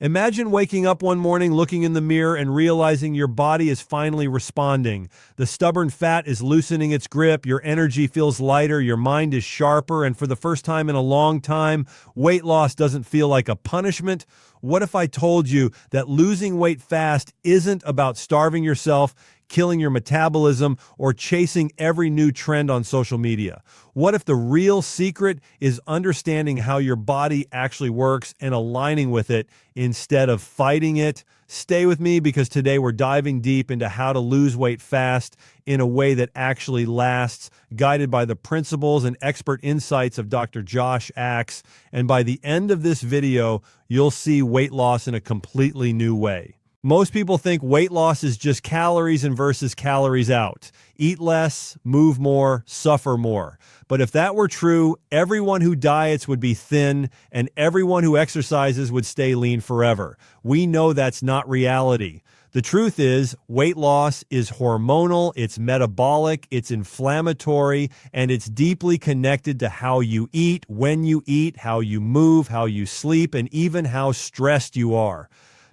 Imagine waking up one morning, looking in the mirror, and realizing your body is finally responding. The stubborn fat is loosening its grip, your energy feels lighter, your mind is sharper, and for the first time in a long time, weight loss doesn't feel like a punishment. What if I told you that losing weight fast isn't about starving yourself, killing your metabolism, or chasing every new trend on social media? What if the real secret is understanding how your body actually works and aligning with it instead of fighting it? Stay with me, because today we're diving deep into how to lose weight fast in a way that actually lasts, guided by the principles and expert insights of Dr. Josh Axe. And by the end of this video, you'll see weight loss in a completely new way. Most people think weight loss is just calories in versus calories out. Eat less, move more, suffer more. But if that were true, everyone who diets would be thin, and everyone who exercises would stay lean forever. We know that's not reality. The truth is, weight loss is hormonal, it's metabolic, it's inflammatory, and it's deeply connected to how you eat, when you eat, how you move, how you sleep, and even how stressed you are.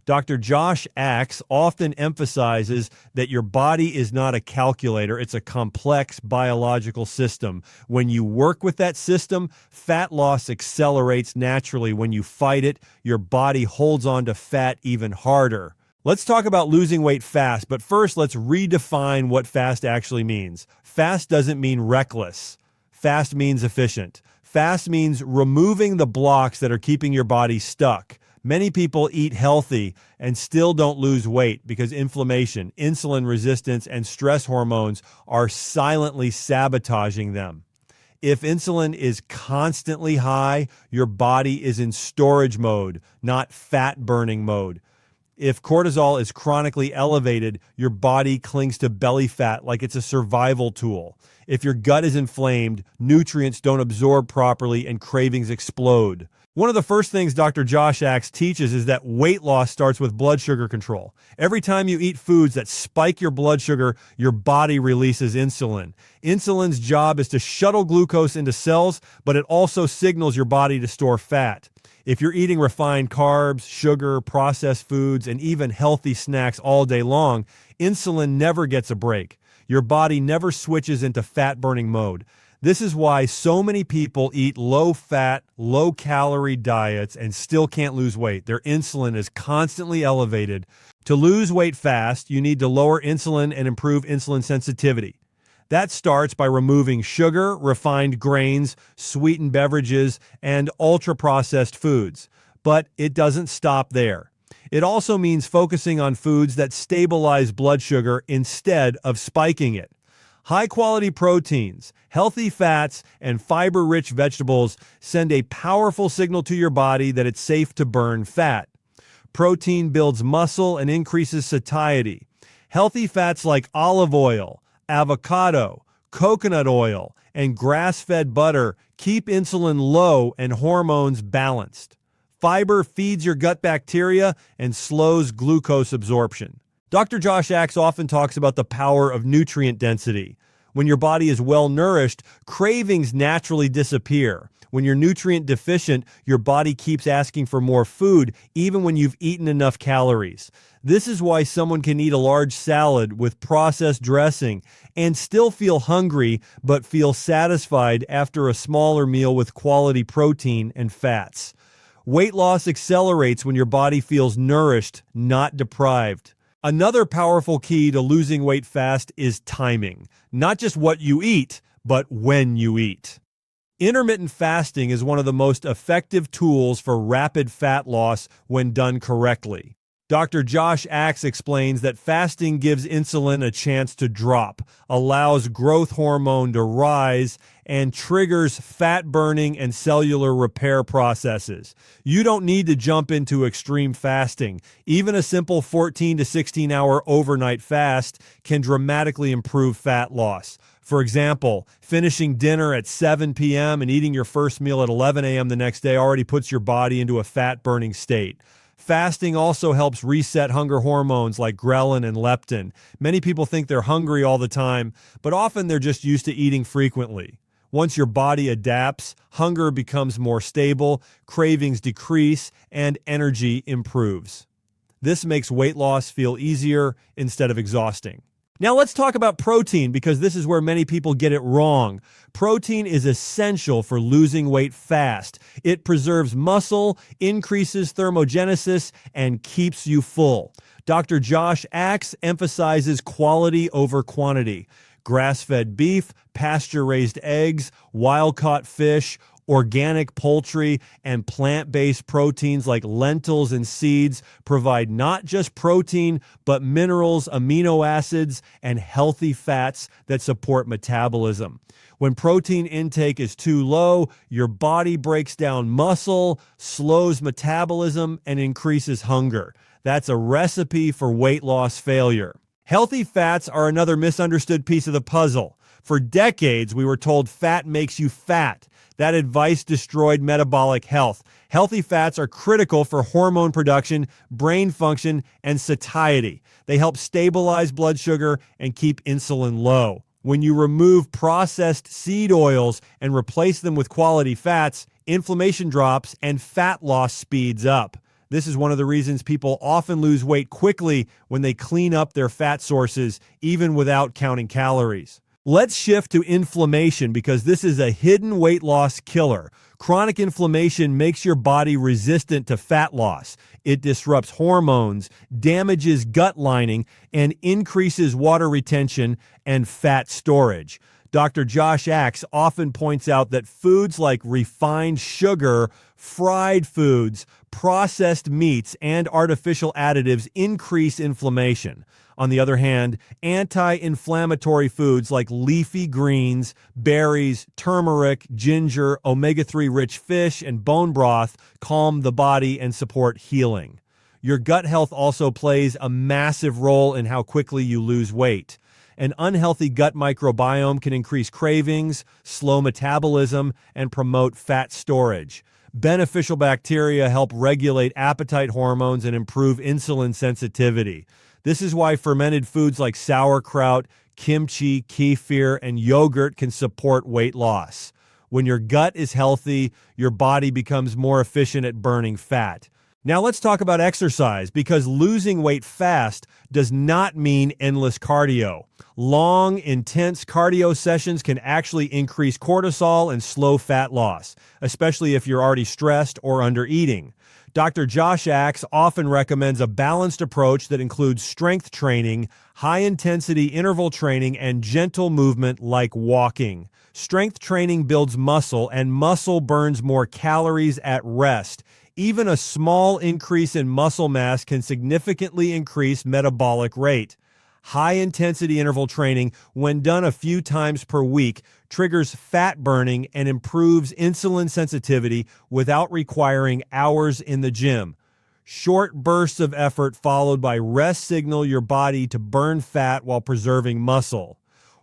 Dr. Josh Axe often emphasizes that your body is not a calculator, it's a complex biological system. When you work with that system, fat loss accelerates naturally. When you fight it, your body holds on to fat even harder. Let's talk about losing weight fast, but first let's redefine what fast actually means. Fast doesn't mean reckless. Fast means efficient. Fast means removing the blocks that are keeping your body stuck. Many people eat healthy and still don't lose weight because inflammation, insulin resistance, and stress hormones are silently sabotaging them. If insulin is constantly high, your body is in storage mode, not fat burning mode. If cortisol is chronically elevated, your body clings to belly fat like it's a survival tool. If your gut is inflamed, nutrients don't absorb properly and cravings explode. One of the first things Dr. Josh Axe teaches is that weight loss starts with blood sugar control. Every time you eat foods that spike your blood sugar, your body releases insulin. Insulin's job is to shuttle glucose into cells, but it also signals your body to store fat. If you're eating refined carbs, sugar, processed foods, and even healthy snacks all day long, insulin never gets a break. Your body never switches into fat-burning mode. This is why so many people eat low-fat, low-calorie diets and still can't lose weight. Their insulin is constantly elevated. To lose weight fast, you need to lower insulin and improve insulin sensitivity. That starts by removing sugar, refined grains, sweetened beverages, and ultra-processed foods. But it doesn't stop there. It also means focusing on foods that stabilize blood sugar instead of spiking it. High-quality proteins, healthy fats, and fiber-rich vegetables send a powerful signal to your body that it's safe to burn fat. Protein builds muscle and increases satiety. Healthy fats like olive oil, avocado, coconut oil, and grass-fed butter keep insulin low and hormones balanced. Fiber feeds your gut bacteria and slows glucose absorption. Dr. Josh Axe often talks about the power of nutrient density. When your body is well nourished, cravings naturally disappear. When you're nutrient deficient, your body keeps asking for more food, even when you've eaten enough calories. This is why someone can eat a large salad with processed dressing and still feel hungry, but feel satisfied after a smaller meal with quality protein and fats. Weight loss accelerates when your body feels nourished, not deprived. Another powerful key to losing weight fast is timing. Not just what you eat, but when you eat. Intermittent fasting is one of the most effective tools for rapid fat loss when done correctly. Dr. Josh Axe explains that fasting gives insulin a chance to drop, allows growth hormone to rise, and triggers fat burning and cellular repair processes. You don't need to jump into extreme fasting. Even a simple 14 to 16 hour overnight fast can dramatically improve fat loss. For example, finishing dinner at 7 p.m. and eating your first meal at 11 a.m. the next day already puts your body into a fat-burning state. Fasting also helps reset hunger hormones like ghrelin and leptin. Many people think they're hungry all the time, but often they're just used to eating frequently. Once your body adapts, hunger becomes more stable, cravings decrease, and energy improves. This makes weight loss feel easier instead of exhausting. Now let's talk about protein, because this is where many people get it wrong. Protein is essential for losing weight fast. It preserves muscle, increases thermogenesis, and keeps you full. Dr. Josh Axe emphasizes quality over quantity. Grass-fed beef, pasture-raised eggs, wild-caught fish, organic poultry, and plant-based proteins like lentils and seeds provide not just protein, but minerals, amino acids, and healthy fats that support metabolism. When protein intake is too low, your body breaks down muscle, slows metabolism, and increases hunger. That's a recipe for weight loss failure. Healthy fats are another misunderstood piece of the puzzle. For decades, we were told fat makes you fat. That advice destroyed metabolic health. Healthy fats are critical for hormone production, brain function, and satiety. They help stabilize blood sugar and keep insulin low. When you remove processed seed oils and replace them with quality fats, inflammation drops and fat loss speeds up. This is one of the reasons people often lose weight quickly when they clean up their fat sources, even without counting calories. Let's shift to inflammation, because this is a hidden weight loss killer. Chronic inflammation makes your body resistant to fat loss. It disrupts hormones, damages gut lining, and increases water retention and fat storage. Dr. Josh Axe often points out that foods like refined sugar, fried foods, processed meats, and artificial additives increase inflammation. On the other hand, anti-inflammatory foods like leafy greens, berries, turmeric, ginger, omega-3 rich fish, and bone broth calm the body and support healing. Your gut health also plays a massive role in how quickly you lose weight. An unhealthy gut microbiome can increase cravings, slow metabolism, and promote fat storage. Beneficial bacteria help regulate appetite hormones and improve insulin sensitivity. This is why fermented foods like sauerkraut, kimchi, kefir, and yogurt can support weight loss. When your gut is healthy, your body becomes more efficient at burning fat. Now let's talk about exercise, because losing weight fast does not mean endless cardio. Long, intense cardio sessions can actually increase cortisol and slow fat loss, especially if you're already stressed or under eating. Dr. Josh Axe often recommends a balanced approach that includes strength training, high-intensity interval training, and gentle movement like walking. Strength training builds muscle, and muscle burns more calories at rest. Even a small increase in muscle mass can significantly increase metabolic rate. High-intensity interval training, when done a few times per week, triggers fat burning and improves insulin sensitivity without requiring hours in the gym. Short bursts of effort followed by rest signal your body to burn fat while preserving muscle.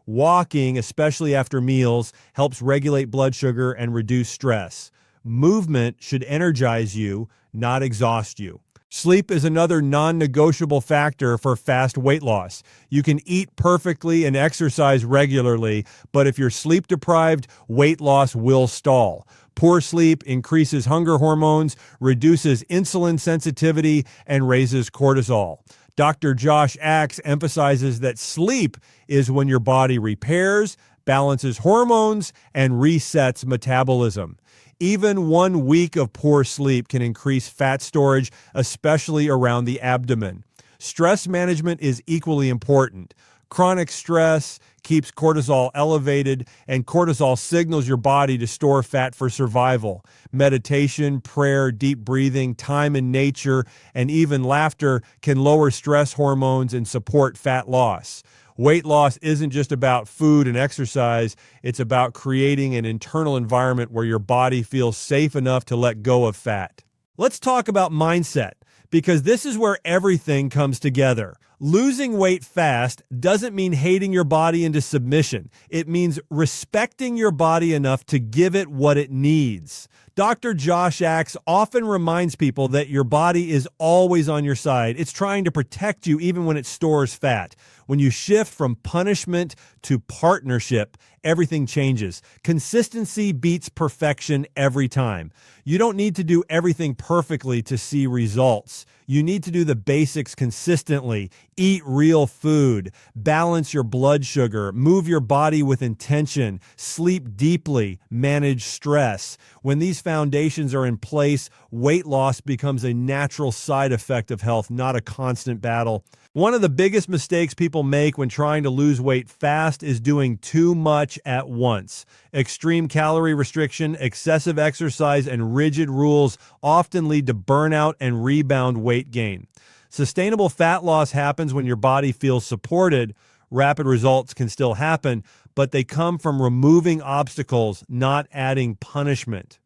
Walking, especially after meals, helps regulate blood sugar and reduce stress. Movement should energize you, not exhaust you. Sleep is another non-negotiable factor for fast weight loss. You can eat perfectly and exercise regularly, but if you're sleep deprived, weight loss will stall. Poor sleep increases hunger hormones, reduces insulin sensitivity, and raises cortisol. Dr. Josh Axe emphasizes that sleep is when your body repairs, balances hormones, and resets metabolism. Even 1 week of poor sleep can increase fat storage, especially around the abdomen. Stress management is equally important. Chronic stress keeps cortisol elevated, and cortisol signals your body to store fat for survival. Meditation, prayer, deep breathing, time in nature, and even laughter can lower stress hormones and support fat loss. Weight loss isn't just about food and exercise. It's about creating an internal environment where your body feels safe enough to let go of fat. Let's talk about mindset, because this is where everything comes together. Losing weight fast doesn't mean hating your body into submission. It means respecting your body enough to give it what it needs. Dr. Josh Axe often reminds people that your body is always on your side. It's trying to protect you even when it stores fat. When you shift from punishment to partnership, everything changes. Consistency beats perfection every time. You don't need to do everything perfectly to see results. You need to do the basics consistently. Eat real food, balance your blood sugar, move your body with intention, sleep deeply, manage stress. When these foundations are in place, weight loss becomes a natural side effect of health, not a constant battle. One of the biggest mistakes people make when trying to lose weight fast is doing too much at once. Extreme calorie restriction, excessive exercise, and rigid rules often lead to burnout and rebound weight gain. Sustainable fat loss happens when your body feels supported. Rapid results can still happen, but they come from removing obstacles, not adding punishment.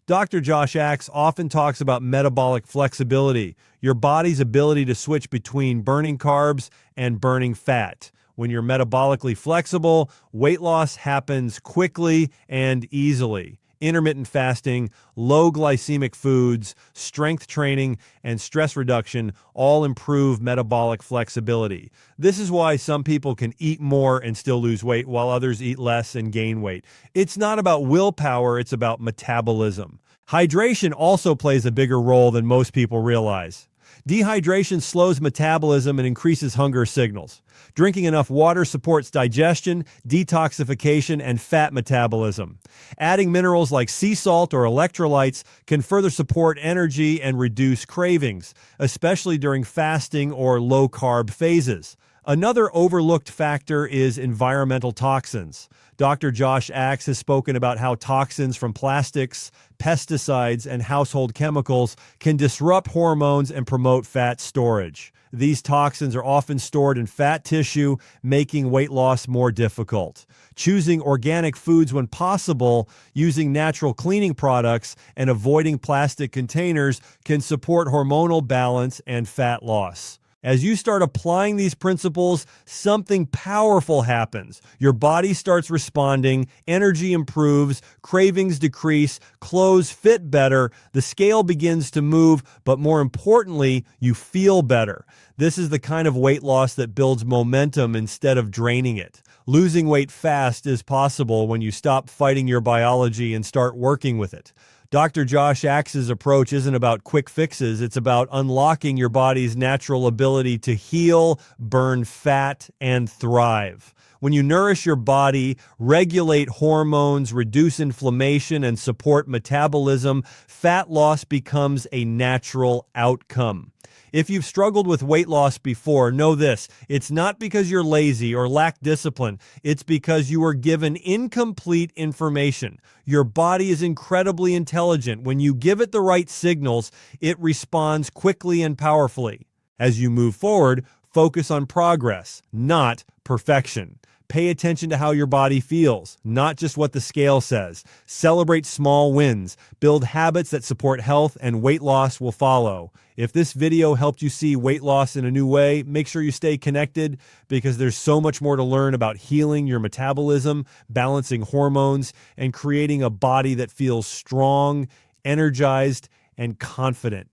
Dr. Josh Axe often talks about metabolic flexibility, your body's ability to switch between burning carbs and burning fat. When you're metabolically flexible, weight loss happens quickly and easily. Intermittent fasting, low glycemic foods, strength training, and stress reduction all improve metabolic flexibility. This is why some people can eat more and still lose weight, while others eat less and gain weight. It's not about willpower, it's about metabolism. Hydration also plays a bigger role than most people realize. Dehydration slows metabolism and increases hunger signals. Drinking enough water supports digestion, detoxification, and fat metabolism. Adding minerals like sea salt or electrolytes can further support energy and reduce cravings, especially during fasting or low-carb phases. Another overlooked factor is environmental toxins. Dr. Josh Axe has spoken about how toxins from plastics, pesticides, and household chemicals can disrupt hormones and promote fat storage. These toxins are often stored in fat tissue, making weight loss more difficult. Choosing organic foods when possible, using natural cleaning products, and avoiding plastic containers can support hormonal balance and fat loss. As you start applying these principles, something powerful happens. Your body starts responding, energy improves, cravings decrease, clothes fit better, the scale begins to move, but more importantly, you feel better. This is the kind of weight loss that builds momentum instead of draining it. Losing weight fast is possible when you stop fighting your biology and start working with it. Dr. Josh Axe's approach isn't about quick fixes. It's about unlocking your body's natural ability to heal, burn fat, and thrive. When you nourish your body, regulate hormones, reduce inflammation, and support metabolism, fat loss becomes a natural outcome. If you've struggled with weight loss before, know this: it's not because you're lazy or lack discipline. It's because you were given incomplete information. Your body is incredibly intelligent. When you give it the right signals, it responds quickly and powerfully. As you move forward, focus on progress, not perfection. Pay attention to how your body feels, not just what the scale says. Celebrate small wins. Build habits that support health, and weight loss will follow. If this video helped you see weight loss in a new way, make sure you stay connected, because there's so much more to learn about healing your metabolism, balancing hormones, and creating a body that feels strong, energized, and confident.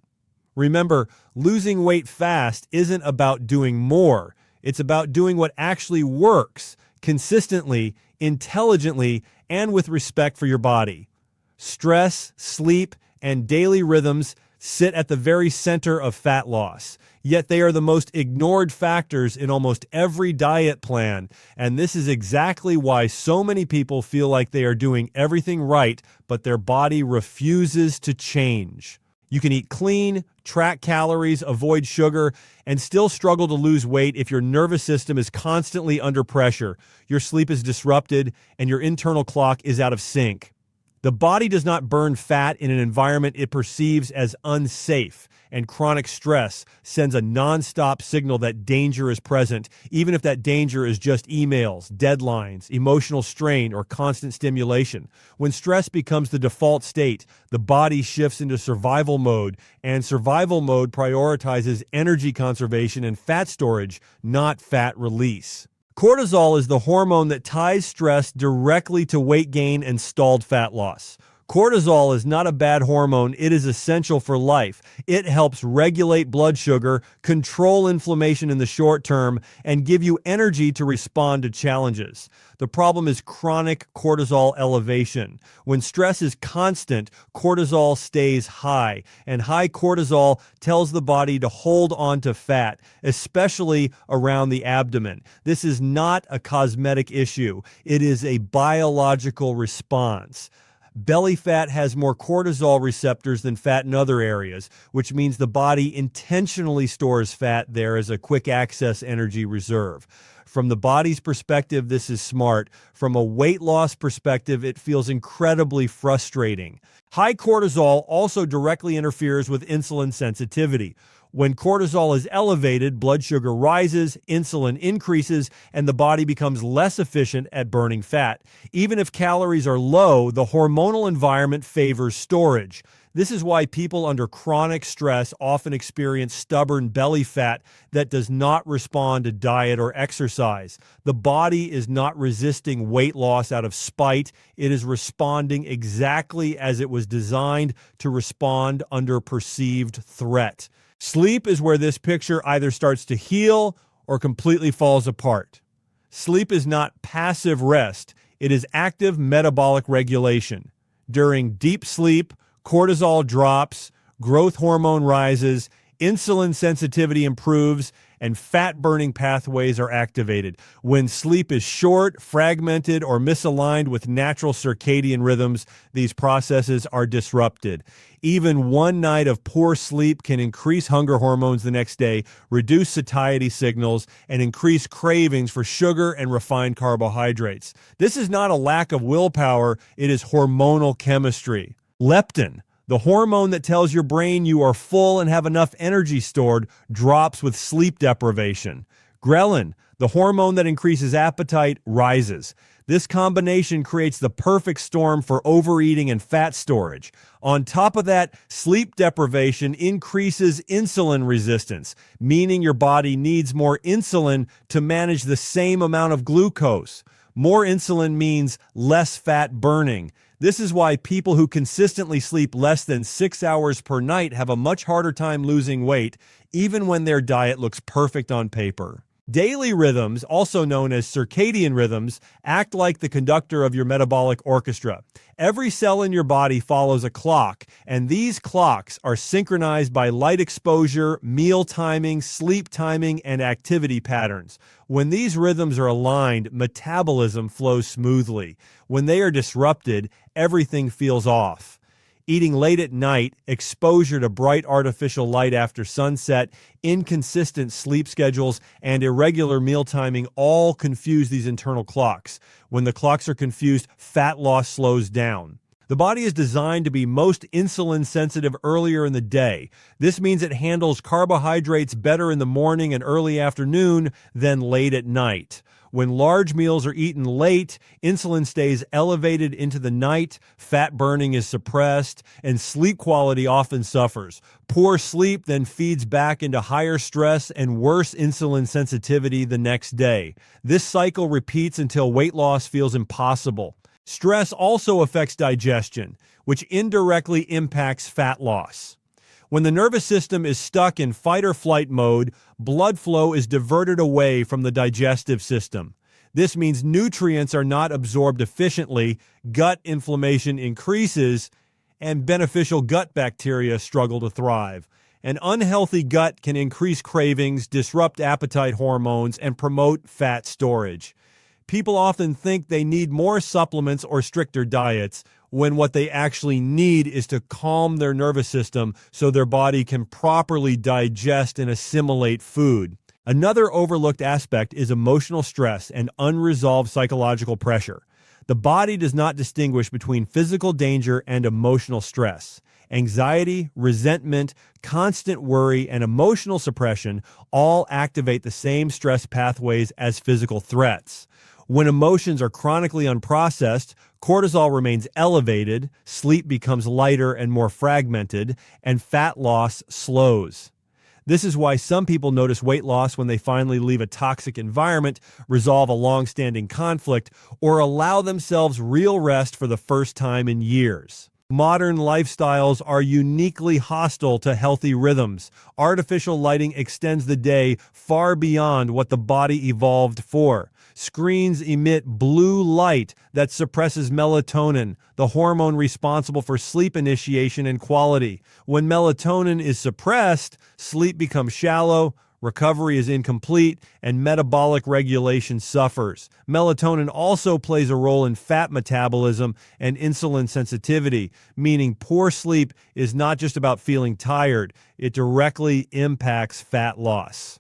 Remember, losing weight fast isn't about doing more. It's about doing what actually works, consistently, intelligently, and with respect for your body. Stress, sleep, and daily rhythms sit at the very center of fat loss. Yet they are the most ignored factors in almost every diet plan. And this is exactly why so many people feel like they are doing everything right, but their body refuses to change. You can eat clean, track calories, avoid sugar, and still struggle to lose weight if your nervous system is constantly under pressure, your sleep is disrupted, and your internal clock is out of sync. The body does not burn fat in an environment it perceives as unsafe, and chronic stress sends a nonstop signal that danger is present, even if that danger is just emails, deadlines, emotional strain, or constant stimulation. When stress becomes the default state, the body shifts into survival mode, and survival mode prioritizes energy conservation and fat storage, not fat release. Cortisol is the hormone that ties stress directly to weight gain and stalled fat loss. Cortisol is not a bad hormone, it is essential for life. It helps regulate blood sugar, control inflammation in the short term, and give you energy to respond to challenges. The problem is chronic cortisol elevation. When stress is constant, cortisol stays high, and high cortisol tells the body to hold on to fat, especially around the abdomen. This is not a cosmetic issue, it is a biological response. Belly fat has more cortisol receptors than fat in other areas, which means the body intentionally stores fat there as a quick access energy reserve. From the body's perspective, this is smart. From a weight loss perspective, it feels incredibly frustrating. High cortisol also directly interferes with insulin sensitivity. When cortisol is elevated, blood sugar rises, insulin increases, and the body becomes less efficient at burning fat. Even if calories are low, the hormonal environment favors storage. This is why people under chronic stress often experience stubborn belly fat that does not respond to diet or exercise. The body is not resisting weight loss out of spite. It is responding exactly as it was designed to respond under perceived threat. Sleep is where this picture either starts to heal or completely falls apart. Sleep is not passive rest. It is active metabolic regulation. During deep sleep, cortisol drops, growth hormone rises, insulin sensitivity improves, and fat-burning pathways are activated. When sleep is short, fragmented, or misaligned with natural circadian rhythms, these processes are disrupted. Even one night of poor sleep can increase hunger hormones the next day, reduce satiety signals, and increase cravings for sugar and refined carbohydrates. This is not a lack of willpower, it is hormonal chemistry. Leptin, the hormone that tells your brain you are full and have enough energy stored, drops with sleep deprivation. Ghrelin, the hormone that increases appetite, rises. This combination creates the perfect storm for overeating and fat storage. On top of that, sleep deprivation increases insulin resistance, meaning your body needs more insulin to manage the same amount of glucose. More insulin means less fat burning. This is why people who consistently sleep less than 6 hours per night have a much harder time losing weight, even when their diet looks perfect on paper. Daily rhythms, also known as circadian rhythms, act like the conductor of your metabolic orchestra. Every cell in your body follows a clock, and these clocks are synchronized by light exposure, meal timing, sleep timing, and activity patterns. When these rhythms are aligned, metabolism flows smoothly. When they are disrupted, everything feels off. Eating late at night, exposure to bright artificial light after sunset, inconsistent sleep schedules, and irregular meal timing all confuse these internal clocks. When the clocks are confused, fat loss slows down. The body is designed to be most insulin sensitive earlier in the day. This means it handles carbohydrates better in the morning and early afternoon than late at night. When large meals are eaten late, insulin stays elevated into the night, fat burning is suppressed, and sleep quality often suffers. Poor sleep then feeds back into higher stress and worse insulin sensitivity the next day. This cycle repeats until weight loss feels impossible. Stress also affects digestion, which indirectly impacts fat loss. When the nervous system is stuck in fight or flight mode, blood flow is diverted away from the digestive system. This means nutrients are not absorbed efficiently, gut inflammation increases, and beneficial gut bacteria struggle to thrive. An unhealthy gut can increase cravings, disrupt appetite hormones, and promote fat storage. People often think they need more supplements or stricter diets, when what they actually need is to calm their nervous system so their body can properly digest and assimilate food. Another overlooked aspect is emotional stress and unresolved psychological pressure. The body does not distinguish between physical danger and emotional stress. Anxiety, resentment, constant worry, and emotional suppression all activate the same stress pathways as physical threats. When emotions are chronically unprocessed, cortisol remains elevated, sleep becomes lighter and more fragmented, and fat loss slows. This is why some people notice weight loss when they finally leave a toxic environment, resolve a long-standing conflict, or allow themselves real rest for the first time in years. Modern lifestyles are uniquely hostile to healthy rhythms. Artificial lighting extends the day far beyond what the body evolved for. Screens emit blue light that suppresses melatonin, the hormone responsible for sleep initiation and quality. When melatonin is suppressed, sleep becomes shallow, recovery is incomplete, and metabolic regulation suffers. Melatonin also plays a role in fat metabolism and insulin sensitivity, meaning poor sleep is not just about feeling tired, it directly impacts fat loss.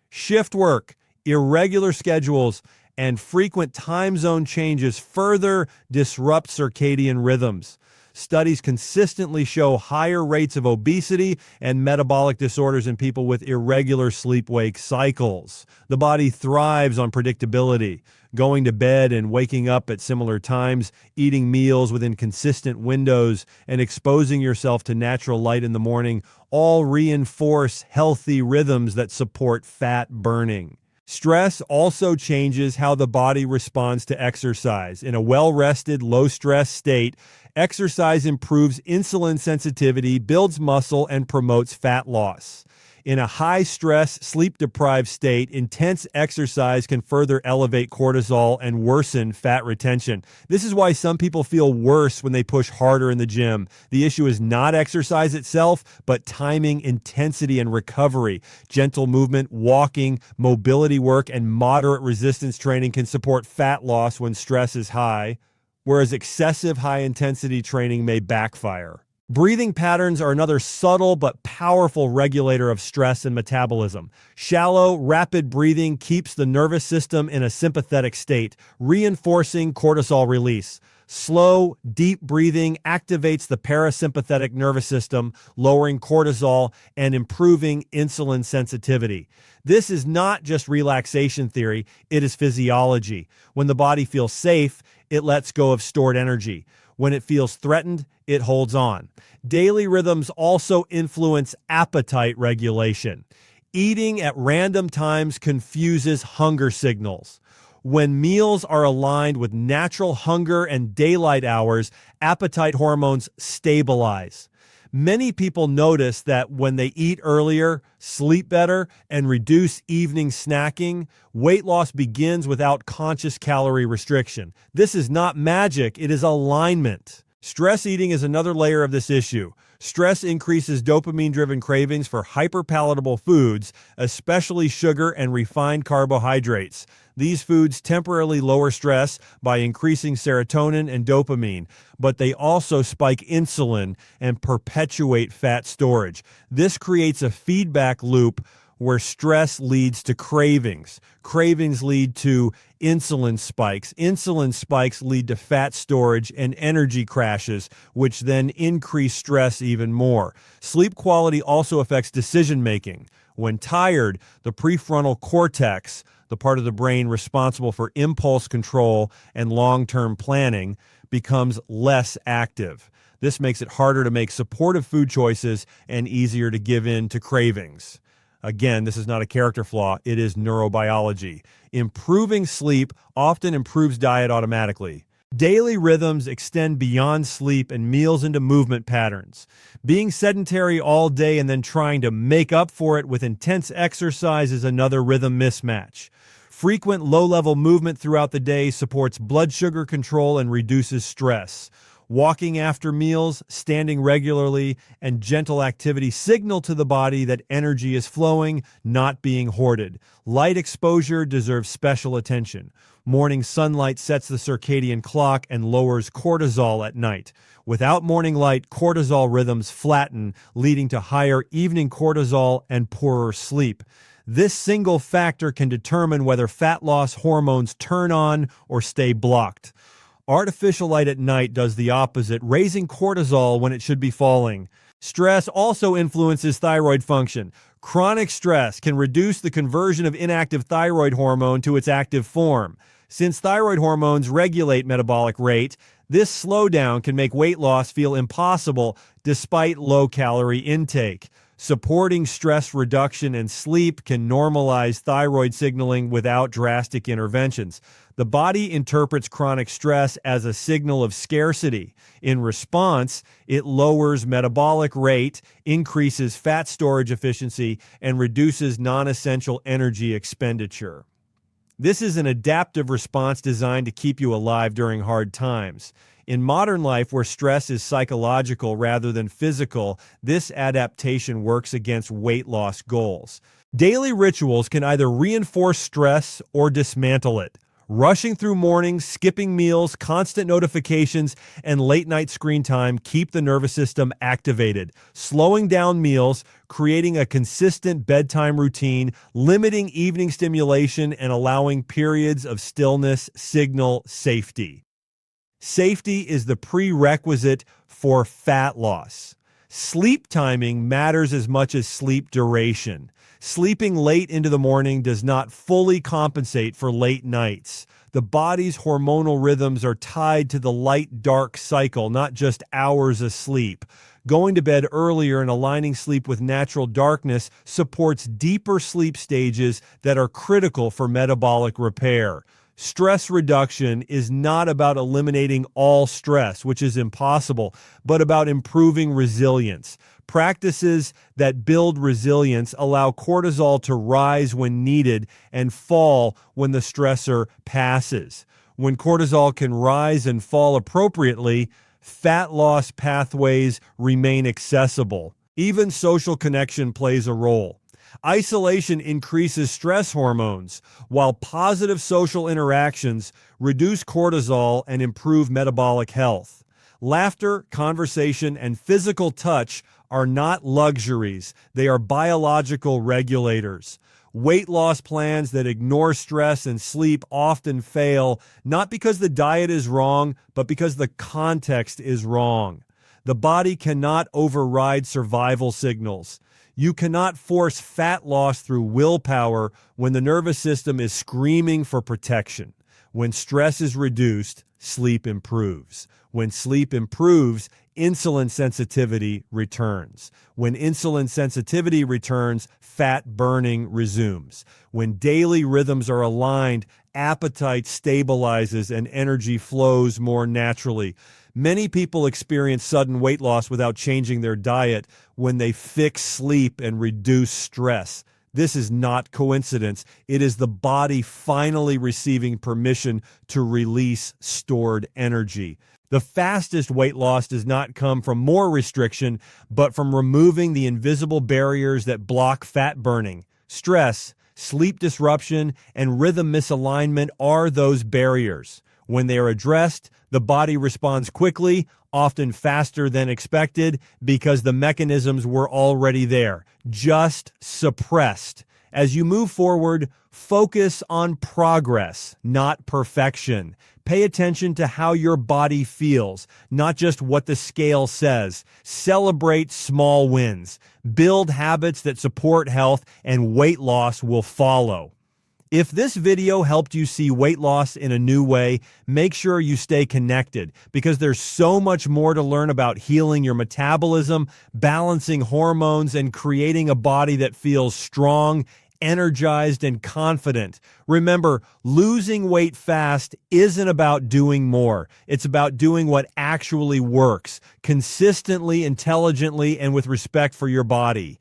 Shift work, irregular schedules, and frequent time zone changes further disrupt circadian rhythms. Studies consistently show higher rates of obesity and metabolic disorders in people with irregular sleep-wake cycles. The body thrives on predictability. Going to bed and waking up at similar times, eating meals within consistent windows, and exposing yourself to natural light in the morning all reinforce healthy rhythms that support fat burning. Stress also changes how the body responds to exercise. In a well-rested, low-stress state, exercise improves insulin sensitivity, builds muscle, and promotes fat loss. In a high-stress, sleep-deprived state, intense exercise can further elevate cortisol and worsen fat retention. This is why some people feel worse when they push harder in the gym. The issue is not exercise itself, but timing, intensity, and recovery. Gentle movement, walking, mobility work, and moderate resistance training can support fat loss when stress is high, whereas excessive high-intensity training may backfire. Breathing patterns are another subtle but powerful regulator of stress and metabolism. Shallow, rapid breathing keeps the nervous system in a sympathetic state, reinforcing cortisol release. Slow, deep breathing activates the parasympathetic nervous system, lowering cortisol and improving insulin sensitivity. This is not just relaxation theory, it is physiology. When the body feels safe, it lets go of stored energy. When it feels threatened, it holds on. Daily rhythms also influence appetite regulation. Eating at random times confuses hunger signals. When meals are aligned with natural hunger and daylight hours, appetite hormones stabilize. Many people notice that when they eat earlier, sleep better, and reduce evening snacking, weight loss begins without conscious calorie restriction. This is not magic, it is alignment. Stress eating is another layer of this issue. Stress increases dopamine-driven cravings for hyperpalatable foods, especially sugar and refined carbohydrates. These foods temporarily lower stress by increasing serotonin and dopamine, but they also spike insulin and perpetuate fat storage. This creates a feedback loop where stress leads to cravings. Cravings lead to insulin spikes. Insulin spikes lead to fat storage and energy crashes, which then increase stress even more. Sleep quality also affects decision-making. When tired, the prefrontal cortex, the part of the brain responsible for impulse control and long-term planning, becomes less active. This makes it harder to make supportive food choices and easier to give in to cravings. Again, this is not a character flaw, it is neurobiology. Improving sleep often improves diet automatically. Daily rhythms extend beyond sleep and meals into movement patterns. Being sedentary all day and then trying to make up for it with intense exercise is another rhythm mismatch. Frequent low-level movement throughout the day supports blood sugar control and reduces stress. Walking after meals, standing regularly, and gentle activity signal to the body that energy is flowing, not being hoarded. Light exposure deserves special attention. Morning sunlight sets the circadian clock and lowers cortisol at night. Without morning light, cortisol rhythms flatten, leading to higher evening cortisol and poorer sleep. This single factor can determine whether fat loss hormones turn on or stay blocked. Artificial light at night does the opposite, raising cortisol when it should be falling. Stress also influences thyroid function. Chronic stress can reduce the conversion of inactive thyroid hormone to its active form. Since thyroid hormones regulate metabolic rate, this slowdown can make weight loss feel impossible despite low-calorie intake. Supporting stress reduction and sleep can normalize thyroid signaling without drastic interventions. The body interprets chronic stress as a signal of scarcity. In response, it lowers metabolic rate, increases fat storage efficiency, and reduces non-essential energy expenditure. This is an adaptive response designed to keep you alive during hard times. In modern life, where stress is psychological rather than physical, this adaptation works against weight loss goals. Daily rituals can either reinforce stress or dismantle it. Rushing through mornings, skipping meals, constant notifications, and late-night screen time keep the nervous system activated. Slowing down meals, creating a consistent bedtime routine, limiting evening stimulation, and allowing periods of stillness signal safety. Safety is the prerequisite for fat loss. Sleep timing matters as much as sleep duration. Sleeping late into the morning does not fully compensate for late nights. The body's hormonal rhythms are tied to the light-dark cycle, not just hours of sleep. Going to bed earlier and aligning sleep with natural darkness supports deeper sleep stages that are critical for metabolic repair. Stress reduction is not about eliminating all stress, which is impossible, but about improving resilience. Practices that build resilience allow cortisol to rise when needed and fall when the stressor passes. When cortisol can rise and fall appropriately, fat loss pathways remain accessible. Even social connection plays a role. Isolation increases stress hormones, while positive social interactions reduce cortisol and improve metabolic health. Laughter, conversation, and physical touch are not luxuries. They are biological regulators. Weight loss plans that ignore stress and sleep often fail, not because the diet is wrong, but because the context is wrong. The body cannot override survival signals. You cannot force fat loss through willpower when the nervous system is screaming for protection. When stress is reduced, sleep improves. When sleep improves, insulin sensitivity returns. When insulin sensitivity returns, fat burning resumes. When daily rhythms are aligned, appetite stabilizes and energy flows more naturally. Many people experience sudden weight loss without changing their diet when they fix sleep and reduce stress. This is not coincidence. It is the body finally receiving permission to release stored energy. The fastest weight loss does not come from more restriction, but from removing the invisible barriers that block fat burning. Stress, sleep disruption, and rhythm misalignment are those barriers. When they are addressed, the body responds quickly, often faster than expected, because the mechanisms were already there, just suppressed. As you move forward, focus on progress, not perfection. Pay attention to how your body feels, not just what the scale says. Celebrate small wins. Build habits that support health, and weight loss will follow. If this video helped you see weight loss in a new way, make sure you stay connected, because there's so much more to learn about healing your metabolism, balancing hormones, and creating a body that feels strong, energized, and confident. Remember, losing weight fast isn't about doing more. It's about doing what actually works, consistently, intelligently, and with respect for your body.